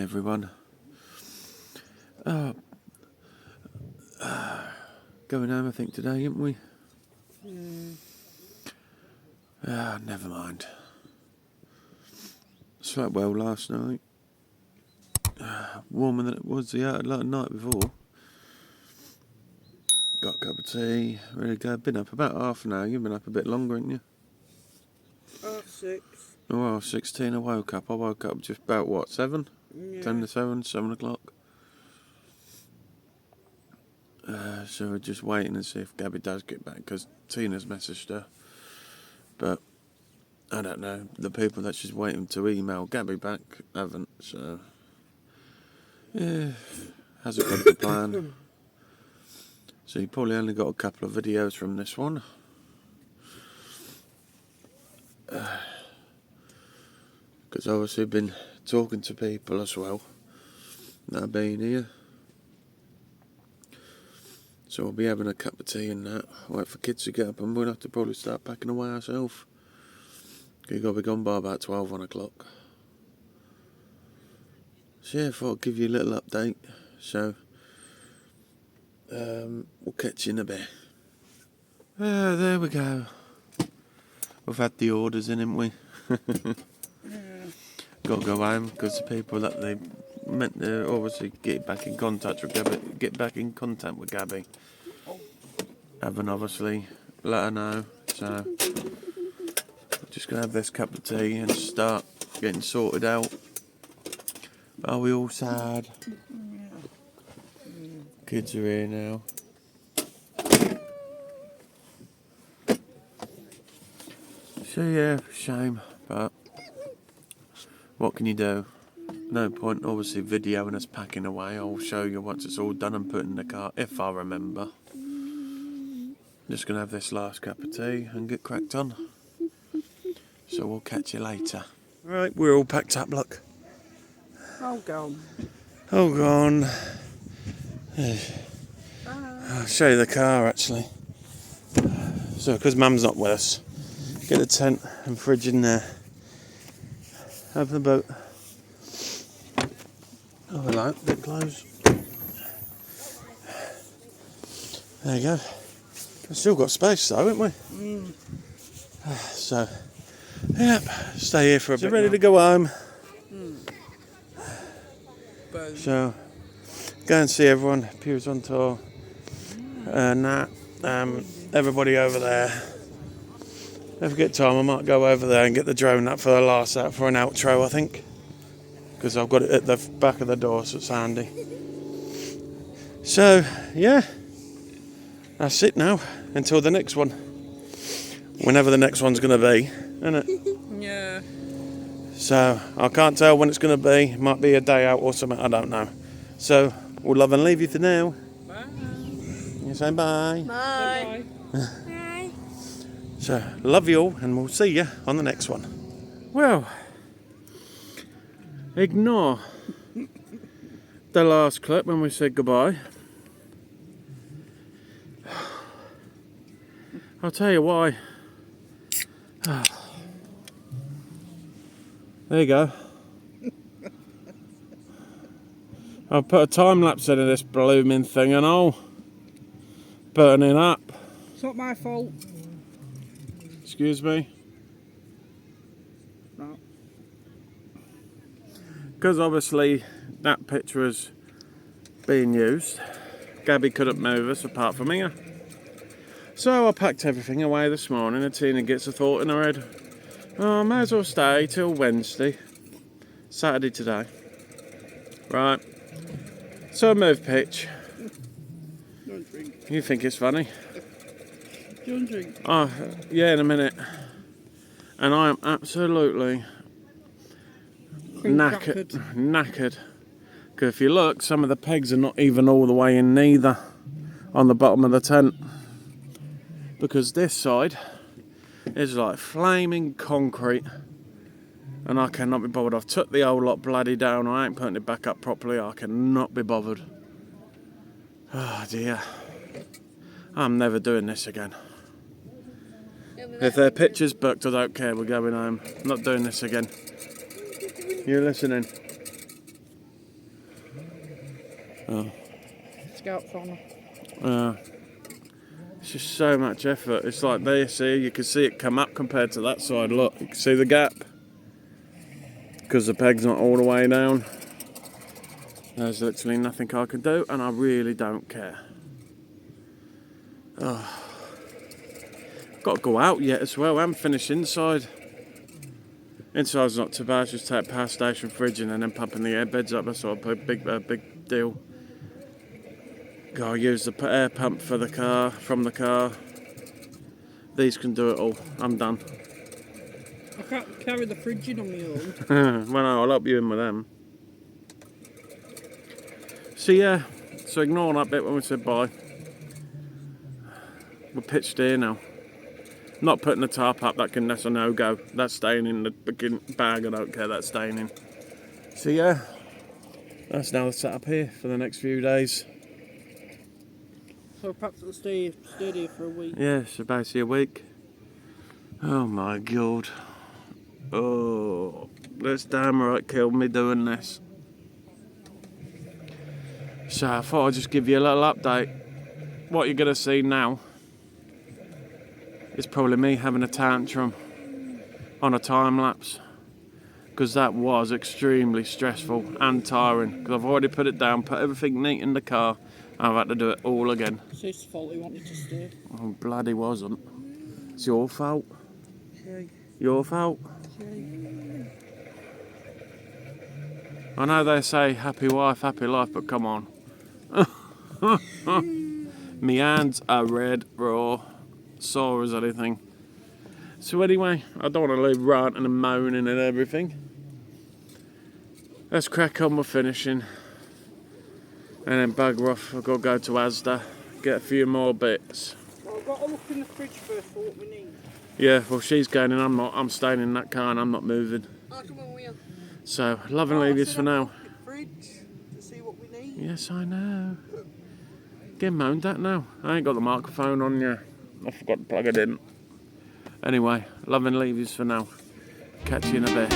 everyone. Going home I think today, aren't we? Never mind. Slept well last night. Warmer than it was the night before. Got a cup of tea, ready to go. Been up about half an hour. You've been up a bit longer, haven't you? 6:30. Oh, 16 I woke up. I woke up just about, what, 7? Yeah. 10 to 7, 7 o'clock. So we're just waiting to see if Gabby does get back, because Tina's messaged her. But, I don't know, the people that she's waiting to email Gabby back haven't, so... Yeah, hasn't got the plan. So you probably only got a couple of videos from this one. Because obviously I've been talking to people as well that have been here. So we'll be having a cup of tea and that. Wait for kids to get up and we'll have to probably start packing away ourselves. You've got to be gone by about 12, 1 o'clock. So yeah, I thought I'd give you a little update. So we'll catch you in a bit. There we go. We've had the orders in, haven't we? Got to go home because the people that they meant to obviously get back in contact with Gabby, haven't obviously let her know. So just gonna have this cup of tea and start getting sorted out. Are we all sad? Kids are here now. So yeah, shame, but what can you do? No point obviously videoing us packing away. I'll show you once it's all done and put in the car, if I remember. Just gonna have this last cup of tea and get cracked on. So we'll catch you later. Right, we're all packed up, look. All gone. All gone. I'll show you the car actually. So because Mum's not with us, get the tent and fridge in there. Open the boat. Oh, hello, a bit close. There you go. We've still got space though, haven't we? So, yep, stay here for a bit. Ready to go home. So, go and see everyone. Pew's on tour. Everybody over there. If I get time, I might go over there and get the drone up for the last out for an outro, I think. Because I've got it at the back of the door, so it's handy. So, yeah. That's it now. Until the next one. Whenever the next one's going to be, isn't it? Yeah. So, I can't tell when it's going to be. Might be a day out or something, I don't know. So, we'll love and leave you for now. Bye. You say bye. Bye. Bye. So, love you all, and we'll see you on the next one. Well, ignore the last clip when we said goodbye. I'll tell you why. There you go. I'll put a time lapse into this blooming thing and all. Burning up. It's not my fault. Excuse me? No. Because obviously that picture was being used. Gabby couldn't move us apart from here. So I packed everything away this morning and Tina gets a thought in her head. Oh, I may as well stay till Wednesday. Saturday today. Right. So I moved pitch. Don't drink. You think it's funny? Don't drink. Oh, yeah, in a minute. And I am absolutely knackered. Because if you look, some of the pegs are not even all the way in neither on the bottom of the tent. Because this side is like flaming concrete. And I cannot be bothered. I've took the whole lot bloody down. I ain't putting it back up properly. I cannot be bothered. Oh dear. I'm never doing this again. If their picture's booked, I don't care. We're going home. I'm not doing this again. You listening? Oh. Scouts on Uh, it's just so much effort. It's like this here, you can see it come up compared to that side. Look, you can see the gap because the peg's not all the way down. There's literally nothing I can do, and I really don't care. Oh. Got to go out yet as well. I haven't finished inside. Inside's not too bad. Just take power station fridge and then pumping the airbeds up. That's what a big deal. Gotta use the air pump for the car, from the car. These can do it all. I'm done. I can't carry the fridge in on my own. Well, no, I'll help you in with them. So yeah, so ignore that bit when we said bye. We're pitched here now. Not putting the tarp up, that's a no-go. That's staying in the bag, I don't care, that's staying in. So yeah, that's now the setup here for the next few days. So perhaps it'll stay here for a week. Yeah, so basically a week. Oh my god. Oh, that's damn right killed me doing this. So I thought I'd just give you a little update. What you're going to see now is probably me having a tantrum on a time lapse, because that was extremely stressful and tiring, because I've already put it down, put everything neat in the car, and I've had to do it all again. It's his fault he wanted to stay. Oh, bloody wasn't. It's your fault. Okay. Your fault. Okay. I know they say happy wife, happy life, but come on. Me hands are red, raw, sore as anything. So anyway, I don't want to leave ranting and moaning and everything. Let's crack on with finishing. And then bugger off. I've got to go to Asda, get a few more bits. Well, I've got to look in the fridge first for what we need. Yeah, well she's going and I'm not. I'm staying in that car and I'm not moving. I'll come on with you. So, love and leave yous for now. Fridge to see what we need. Yes, I know. Get moaned at now. I ain't got the microphone on yet. I forgot to plug it in. Anyway, love and leave yous for now. Catch you in a bit.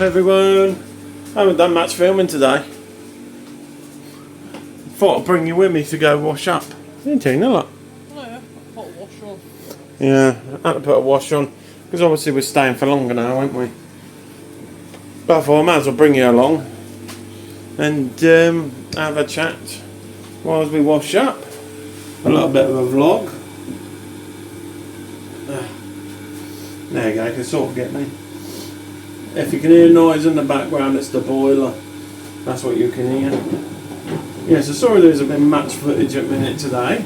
up everyone. I haven't done much filming today. Thought I'd bring you with me to go wash up. Didn't you, look? Oh yeah, put a wash on. Yeah, I had to put a wash on because obviously we're staying for longer now, aren't we? But I thought I might as well bring you along and have a chat whilst we wash up. A little bit of a vlog. There you go, you can sort of get me. If you can hear noise in the background, it's the boiler. That's what you can hear. Yeah, so sorry there hasn't been much footage at minute today.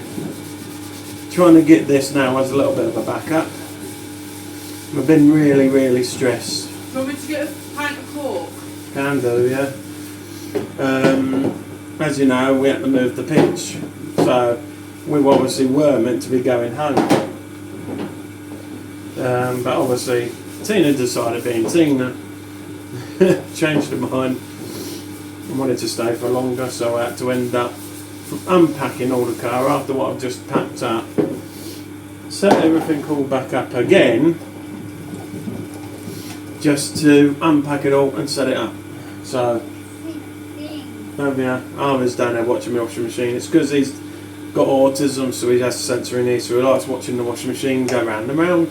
Trying to get this now as a little bit of a backup. I've been really, really stressed. Do you want me to get a pint of Coke? Can do, yeah. As you know, we had to move the pitch. So we obviously were meant to be going home. But obviously Tina decided, being Tina, changed her mind and wanted to stay for longer, so I had to end up unpacking all the car after what I've just packed up, set everything all back up again, just to unpack it all and set it up. So yeah, Armin's down there watching my washing machine. It's because he's got autism, so he has sensory needs, so he likes watching the washing machine go round and round.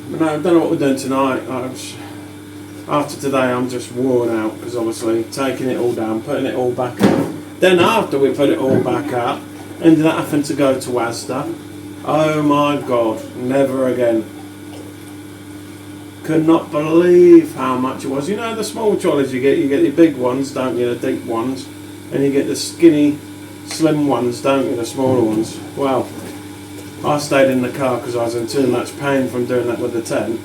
But no, I don't know what we're doing tonight. After today I'm just worn out because obviously taking it all down, putting it all back up. Then after we put it all back up, ended up having to go to Asda. Oh my god, never again. Could not believe how much it was. You know the small trolleys you get the big ones, don't you, the deep ones, and you get the skinny, slim ones, don't you, the smaller ones. Well, I stayed in the car because I was in too much pain from doing that with the tent.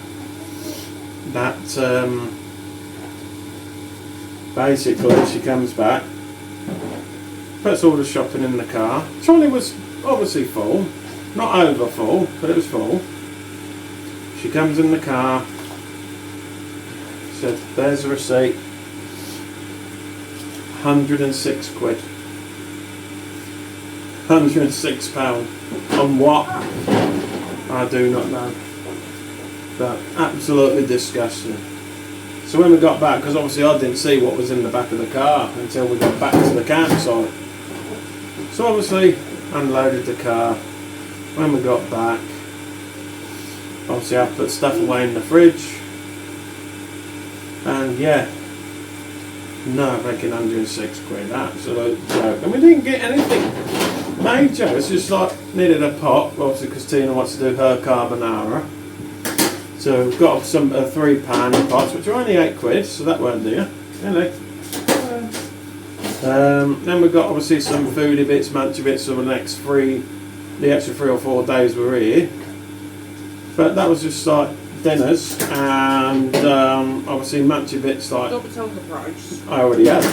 That basically she comes back, puts all the shopping in the car. Trolley was obviously full, not over full, but it was full. She comes in the car, said, "There's a receipt, 106 quid, £106 on what? I do not know." But absolutely disgusting. So when we got back, because obviously I didn't see what was in the back of the car until we got back to the campsite. So obviously unloaded the car. When we got back, obviously I put stuff away in the fridge. And yeah, no, I reckon 106 quid, absolute joke. And we didn't get anything major. It's just like needed a pot, obviously because Tina wants to do her carbonara. So we've got some 3-pan pots, which are only 8 quid, so that weren't dear, really. Then we've got obviously some foodie bits, munchy bits for the extra 3 or 4 days we're here. But that was just like dinners and obviously munchy bits like. Don't tell the price. I already have.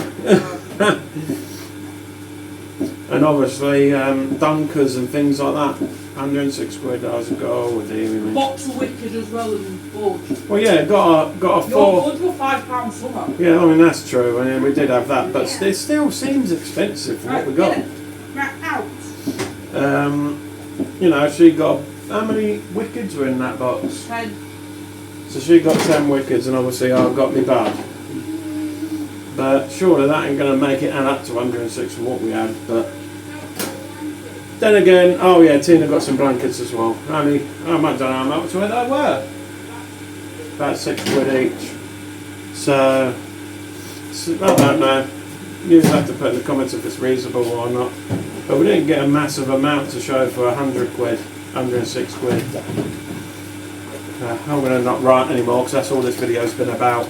And obviously dunkers and things like that. 106 quid. I was like, oh dear me. Box of Wicked as well and Budge. Well, yeah, got a Your 4. Budge were £5 summer. Yeah, I mean that's true, and we did have that, but it still seems expensive for what we got. Right out. You know, she got, how many Wickeds were in that box? 10. So she got 10 Wickeds, and obviously I got me bad. But surely that ain't going to make it add up to 106 from what we had. But then again, oh yeah, Tina got some blankets as well. Only, I don't know how much they were. About 6 quid each. So I don't know. You have to put in the comments if it's reasonable or not. But we didn't get a massive amount to show for 100 quid, 106 quid. I'm going to not rant anymore because that's all this video's been about.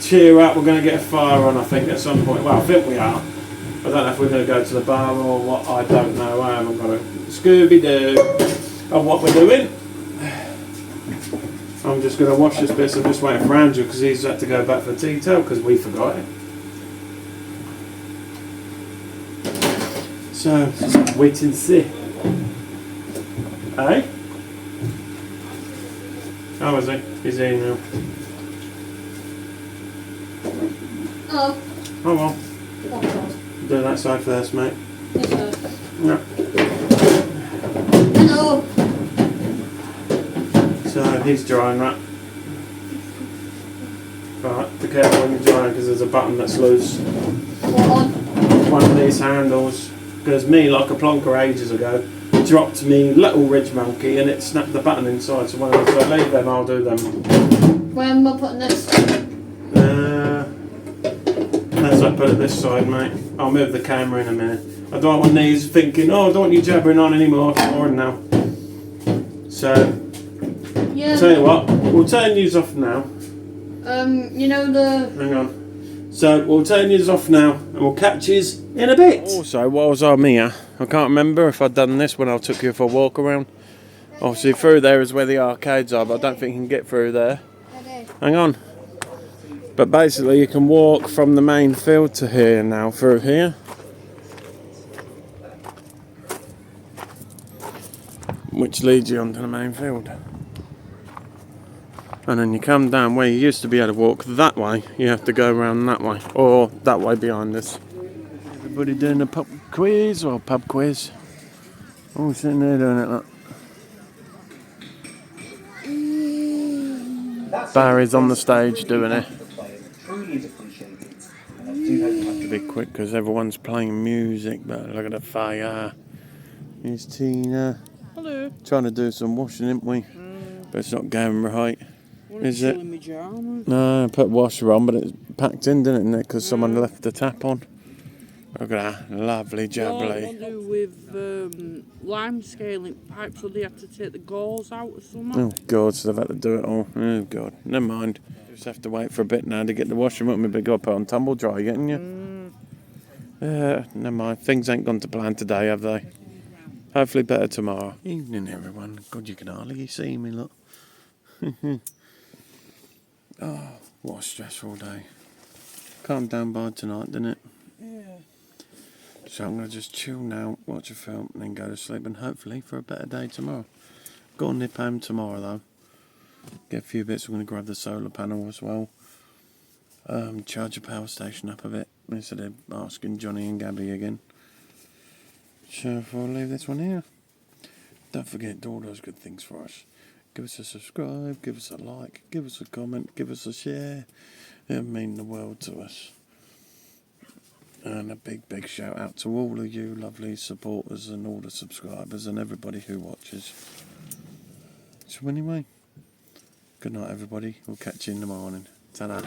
Cheer up, we're going to get a fire on I think at some point. Well, I think we are. I don't know if we're going to go to the bar or what, I don't know. I haven't got a Scooby-Doo of what we're doing. I'm just going to wash this bit, so I'm just waiting for Andrew because he's had to go back for tea tail because we forgot it. So, just wait and see. Hey? How is he? He's here now. Oh. Oh well. Do that side first, mate. Yes, sir. Yeah. Hello. So he's drying that. careful when you're driving because there's a button that's loose. What on? One of these handles. Because me, like a plonker ages ago, dropped me little ridge monkey and it snapped the button inside. So when I leave them, I'll do them. Where am I putting this? As I put it this side, mate. I'll move the camera in a minute. I don't want these thinking, oh, I don't want you jabbering on anymore. Or now. So, Yeah. tell you what, we'll turn these off now. You know the... Hang on. So, we'll turn these off now and we'll catch yous in a bit. Also, whilst I'm here, I can't remember if I'd done this when I took you for a walk around. Obviously, through there is where the arcades are, but I don't think you can get through there. Hang on. But basically, you can walk from the main field to here now, through here. Which leads you onto the main field. And then you come down where you used to be able to walk that way, you have to go around that way, or that way behind us. Everybody doing the pub quiz, or pub quiz. Oh, sitting there doing it, look. Barry's on the stage doing it. Have to be quick because everyone's playing music, but look at the fire. Here's Tina. Hello. Trying to do some washing, isn't we? But it's not going right. Is it? No, I put washer on, but it's packed in, didn't it, because someone left the tap on. Look at that, lovely jubbly. What to do with lime scaling pipes, so they have to take the gauze out or something? Oh God, so they've had to do it all. Oh God, never mind. Just have to wait for a bit now to get the washing up. Maybe go put on tumble dry, getting you? Never mind. Things ain't gone to plan today, have they? Hopefully better tomorrow. Evening, everyone. God, you can hardly see me, look. Oh, what a stressful day. Calmed down by tonight, didn't it? Yeah. So I'm going to just chill now, watch a film, and then go to sleep, and hopefully for a better day tomorrow. Got to nip home tomorrow, though. Get a few bits. I'm going to grab the solar panel as well. Charge the power station up a bit, instead of asking Johnny and Gabby again. So I'll leave this one here. Don't forget to do all those good things for us. Give us a subscribe, give us a like, give us a comment, give us a share. It'll mean the world to us. And a big, big shout out to all of you lovely supporters and all the subscribers and everybody who watches. So anyway, good night everybody. We'll catch you in the morning. Ta-da.